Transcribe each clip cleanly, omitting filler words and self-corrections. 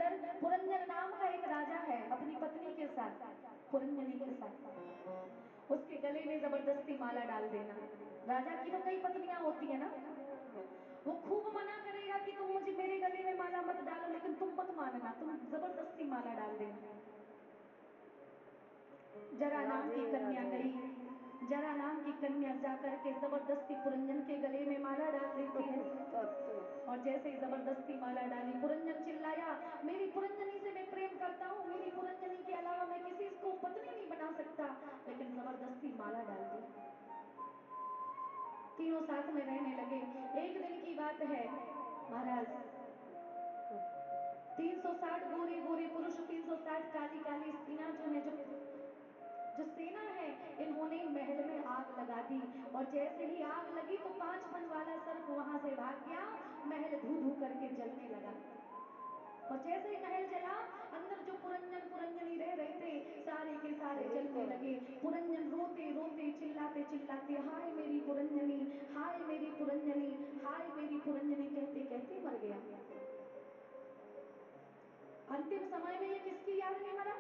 अंदर पुरंजन नाम का एक राजा है, अपनी पत्नी के साथ, पुरंजनी के साथ, उसके गले में जबरदस्ती माला डाल देना। राजा की तो कई पत्नियां होती है ना, वो खूब मना करेगा कि तुम मुझे मेरे गले में माला मत डालो, लेकिन तुम मत मानना, तुम जबरदस्ती माला डाल देना। जरा नाम की राधे कन्या राधे। गई, जरा नाम की कन्या जाकर के जबरदस्ती पुरंजन के गले में माला डाल देती है। और जैसे ही जबरदस्ती माला डाली, पुरंजन चिल्लाया, मेरी पुरंजनी से मैं प्रेम करता हूँ, मेरी पुरंजनी के अलावा मैं किसी को पत्नी नहीं बना सकता, लेकिन जबरदस्ती माला डाल दी। तीनों साथ में रहने लगे। एक दिन की बात है महाराज, 360 गोरे गोरे पुरुष, 360 काली काली स्त्रियां जो है, जो सेना है, इन्होंने महल में आग लगा दी। और जैसे ही आग लगी तो 5 फन वाला सर्प वहां से भाग गया, महल धू धू करके जलने लगा। और जैसे ही महल जला, अंदर जो पुरंजन पुरंजनी रह रहे थे, सारे के सारे जलने लगे। पुरंजन रोते रोते चिल्लाते चिल्लाते, हाय मेरी पुरंजनी, हाय मेरी पुरंजनी, हाय मेरी पुरंजनी कहते कहते मर गया। अंतिम समय में ये किसकी याद में मरा?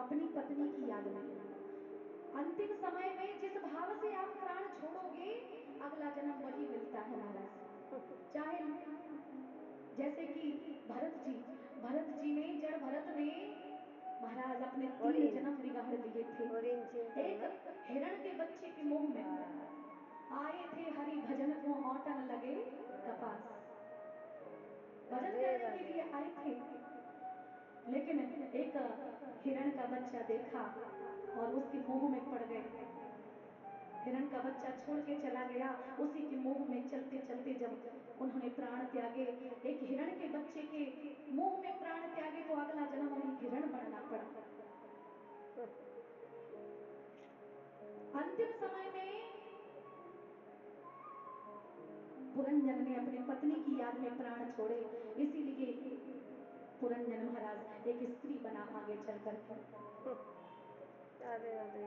अपनी पत्नी की याद में। अंतिम समय में जिस भाव से आप प्राण छोड़ोगे, अगला जन्म वही मिलता है महाराज। चाहे जैसे कि भरत जी ने, जड़ भरत ने महाराज अपने 3 जन्म बिगाड़ दिए थे। एक हिरण के बच्चे के मुंह में आए थे, हरि भजन को औटन लगे कपास, भजन करने के लिए आए थे, लेकिन एक हिरण का बच्चा देखा और उसके मुंह में पड़ गए। हिरण का बच्चा छोड़ के चला गया, उसी के मुंह में चलते चलते जब उन्होंने प्राण त्यागे, एक हिरण के बच्चे के मुंह में प्राण त्यागे, तो अगला जन्म उन्हें हिरण बनना पड़ा। अंतिम समय में पुरंजन ने अपनी पत्नी की याद में प्राण छोड़े, इसीलिए पुरंजन महाराज एक स्त्री बना आगे चल करके। राधे राधे।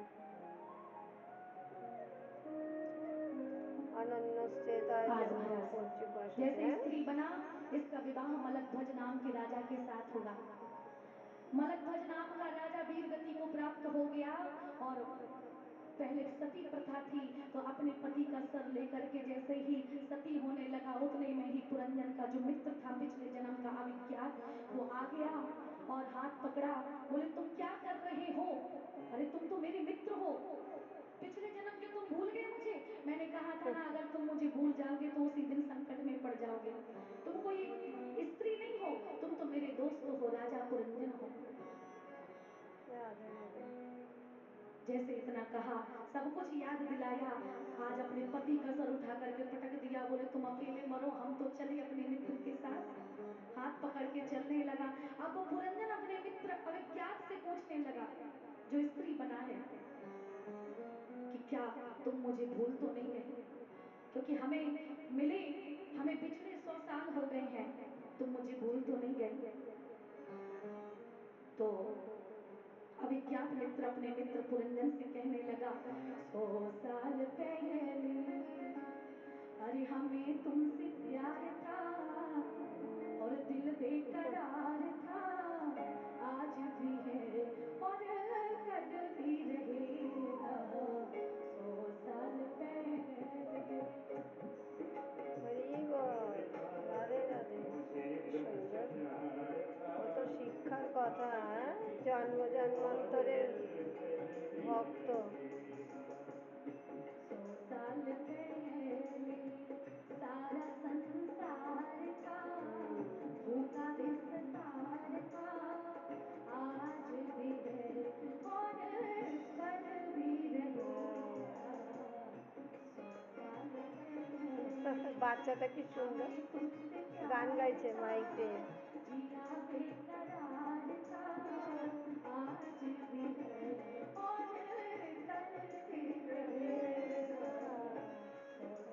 आज महाराज जैसे स्त्री बना, इसका विवाह मलकध्वज नाम के राजा के साथ होगा। मलकध्वज नाम का राजा वीर गति को प्राप्त हो गया, और पहले सती प्रथा थी, तो अपने पति का सर लेकर के जैसे ही सती होने लगा, उतने में ही पुरंजन का जो मित्र था पिछले जन्म का अविज्ञात, वो आ गया और हाथ पकड़ा, बोले तुम क्या कर रहे हो? अरे तुम तो मेरे मित्र हो, पिछले जन्म के तुम भूल गए मुझे? मैंने कहा था ना, अगर तुम मुझे भूल जाओगे तो उसी दिन संकट में पड़ जाओगे। तुम कोई स्त्री नहीं हो, तुम तो मेरे दोस्त हो, राजा पुरंजन हो। जैसे इतना कहा, सब कुछ याद दिलाया, आज अपने पति का सर उठा करके पटक दिया, बोले तुम अकेले मरो, हम तो चले अपने मित्र के साथ। हाथ पकड़ के चलने लगा। अब वो पुरंजन अपने मित्र अविज्ञात से पूछने लगा, जो स्त्री बना है, कि क्या तुम मुझे भूल तो नहीं गए? क्योंकि हमें पिछले 100 साल हो गए हैं, तुम मुझे भूल तो नहीं गए? तो अविज्ञात मित्र अपने मित्र पुरंजन से कहने लगा, 100 साल पहले अरे हमें तुमसे प्यार था और दिल बेकरार था, आज भी है और कल भी रहेगा, 100 साल पहले। राधे राधे। सुंदर, वो तो शिक्षार कथा है, जन्म जन्मांतरेर भक्त। 100 साल पहले सारा संसार था, भूखा विस्तार था, आज भी है और कल भी रहेगा, 100 साल पहले बाচ্চাটা কি সুন্দর গান গাইছে মাইক দিয়ে। जिया बेकरार था, आज भी है और कल भी रहेगा, 100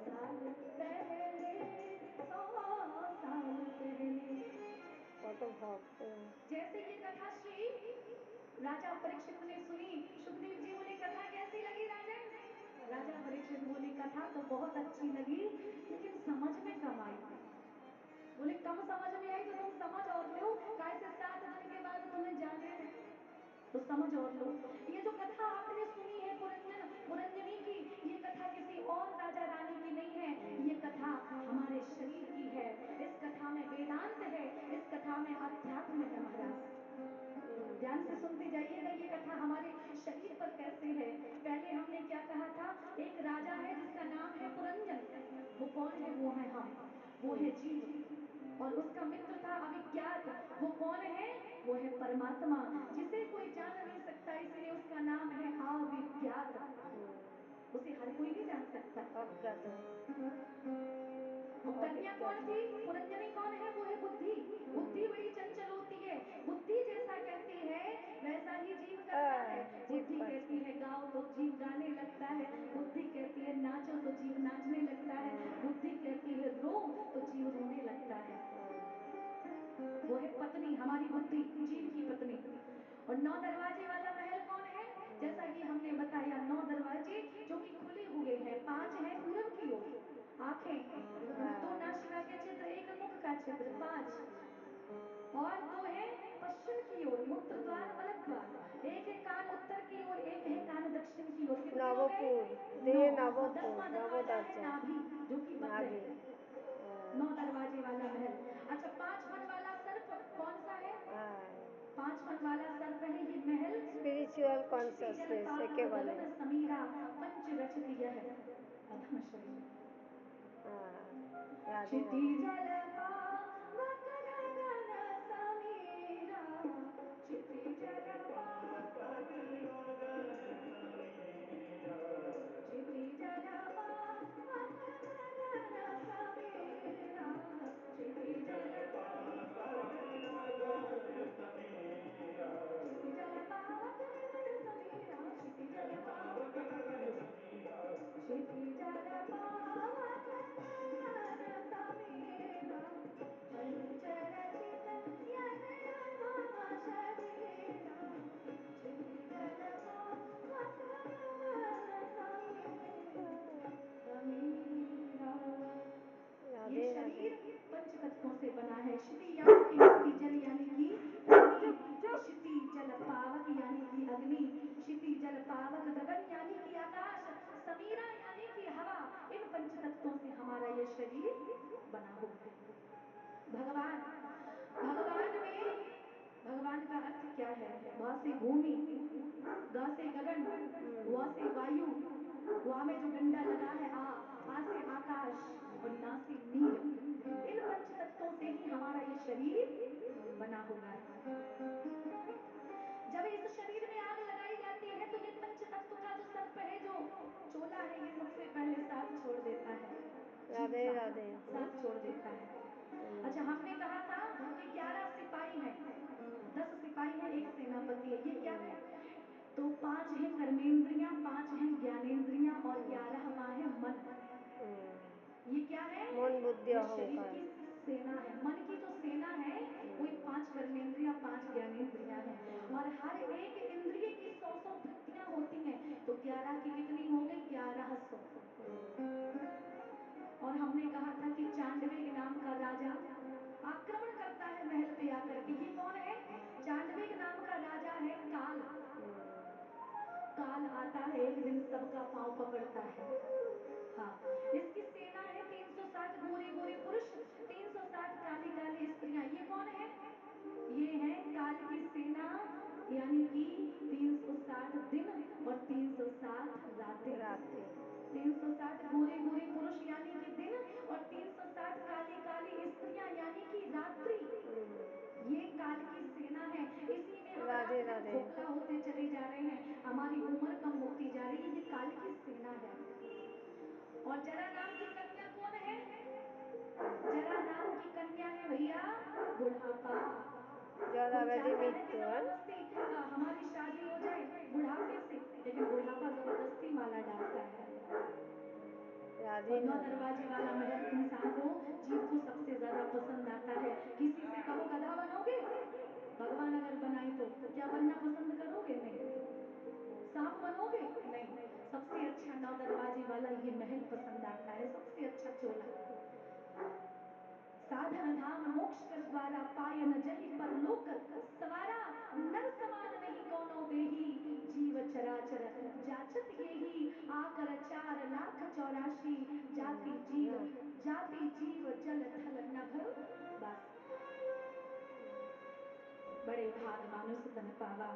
साल पहले, 100 साल पहले। কত ভক্ত। जैसे ये कथा श्री राजा परीक्षित ने सुनी, सुखदेव जी बोले कथा कैसी लगी राजन? राजा परीक्षित बोले कथा तो बहुत अच्छी लगी, लेकिन समझ में कम आई। बोले कम समझ में आई तो तुम समझ और लो, समझ और लो। ये जो कथा आपने सुनी है पुरंजनी की, ये कथा किसी और राजा रानी की नहीं है, ये कथा हमारे शरीर की है। इस कथा में वेदांत है, इस कथा में अध्यात्म है महाराज। ध्यान से सुनते जाइएगा, ये कथा हमारे शरीर पर कैसे है। पहले हमने क्या कहा था, एक राजा है जिसका नाम है पुरंजन। वो कौन है? वो है हम, वो है जीव। और उसका मित्र था अविज्ञात। वो कौन है? वो है परमात्मा, जिसे कोई जान नहीं सकता, इसलिए उसका नाम है अविज्ञात। उसे हर कोई नहीं जान सकता। अज्ञात है। और कन्या कौन अविज्ञात थी? पुरंजनी कौन है? वो है बुद्धि। बुद्धि बड़ी चंचल होती है। बुद्धि जैसा कहती है वैसा ही जीव करता है। जीव बुद्धि करता कहती है गाओ तो जीव गाने लगता है। बुद्धि कहती है नाचो तो जीव नाचने लगता है। बुद्धि कहती है रो तो जीव रोने लगता है। वो है पत्नी, हमारी बुद्धि, जीव की पत्नी। और 9 दरवाजे वाला महल कौन है? जैसा कि हमने बताया, 9 दरवाजे जो कि खुले हुए हैं। 5 हैं पूरब की ओर, आंखें, 2 नासिका के छिद्र, 1 मुख का छिद्र, 5। और 2 है पश्चिम की ओर, मूत्र द्वार, मल द्वार। 1 है कान उत्तर की ओर, 1 है कान दक्षिण की ओर। कितने हो गए? नवपुर 9। दे और नवपुर 10वां दरवाजा है नवोदर्जा नाभि, जो कि वक्र नाभि। है। 9 दरवाजे वाला महल। अच्छा, 5 फन वाला सर्प कौन सा है? 5 फन वाला सर्प है ये महल। स्पिरिचुअल क्षिति जल कॉन्शियसनेस पावक के वाले। गगन समीरा पंच रचित यह अधम शरीर। राधे क्षिति राधे। जल पावक गगन समीरा, क्षिति जल पावक क्षिति जल पावक गगन समीरा, क्षिति जल क्षिति जल पावक गगन समीरा, क्षिति जल पावक क्षिति जल पावक गगन समीरा, पंच रचित यह अधम शरीरा, क्षिति जल पावक गगन समीरा। ये राधे राधे। शरीर पंच तत्वों से बना है। क्षिति यानी कि मिट्टी, जल यानी कि पानी, चुप चुप। क्षिति जल पावक यानी कि अग्नि, क्षिति जल पावक गगन यानी कि आकाश, समीरा यानी कि हवा। इन पंच तत्वों से हमारा ये शरीर बना हुआ है। भगवान, भगवान में, भगवान का अर्थ क्या है? भ से भूमि, ग से गगन, व से वायु, वा में जो डंडा लगा है आ से आकाश, और ना से नीर। इन पंच तत्वों से ही हमारा ये शरीर बना हुआ है। जब इस शरीर में आग लगाई जाती है तो ये पंच तत्व का जो सर्प है, जो चोला है, ये सबसे पहले साथ छोड़ देता है। जीव राधे का राधे। साथ छोड़ देता है। अच्छा, हमने कहा था कि 11 सिपाही हैं, 10 सिपाही हैं, 1 सेनापति है। ये क्या है? तो 5 हैं कर्मेंद्रियां, 5 हैं ज्ञानेंद्रियां, और 11वां है मन। ये क्या है? मन बुद्धि ये शरीर अहंकार। की सेना है। मन की जो सेना है वो 5 कर्मेंद्रियां, 5 ज्ञानेंद्रियां हैं। और हर एक इंद्रिय की 100 वृत्तियां होती हैं। तो 11 की कितनी हो गई? 1100। और हमने कहा था कि चांडवेग नाम का राजा आक्रमण करता है महल पे आकर के। ये कौन है? चांडवेग नाम का राजा है काल। काल आता है एक दिन, सबका पांव पकड़ता है। हाँ, इसकी सेना है 360 गोरे गोरे पुरुष, 360 काली काली स्त्रियां। ये कौन है? ये है काल की सेना, यानी कि 360 दिन और 360 रातें। राधे। 360 गोरे गोरे पुरुष यानी कि दिन, और 360 काली काली स्त्रियां यानी कि रात्रि। ये काल की सेना है। इसी में हम राधे रात दिन राधे। खोखला होते चले जा रहे हैं, हमारी उम्र कम होती जा रही है। ये काल की सेना है। और जरा नाम की कन्या कौन है? जरा नाम की कन्या है भैया बुढ़ापा। जरा कोई बेटी चाहता है कि मृत्यु है। जबरदस्ती हमारी शादी हो जाए बुढ़ापे से, लेकिन बुढ़ापा जबरदस्ती माला डालता है। राधे और 9 राधे। दरवाजे वाला महल इंसान को, जीव को सबसे ज्यादा पसंद आता है। किसी से कहो गधा बनोगे, भगवान अगर बनाए तो क्या बनना पसंद करोगे? नहीं। सांप बनोगे? नहीं। सबसे अच्छा 9 दरवाजे वाला ये महल पसंद आता है, सबसे अच्छा चोला। साधन धाम मोक्ष कर द्वारा, पाय न जही पर लोक सवारा, नर समान नहीं कौनो देही, जाचत यही आकर 4,84,000 जाति जीव जल थल नभ। बस बड़े भाग मानुस तन पावा।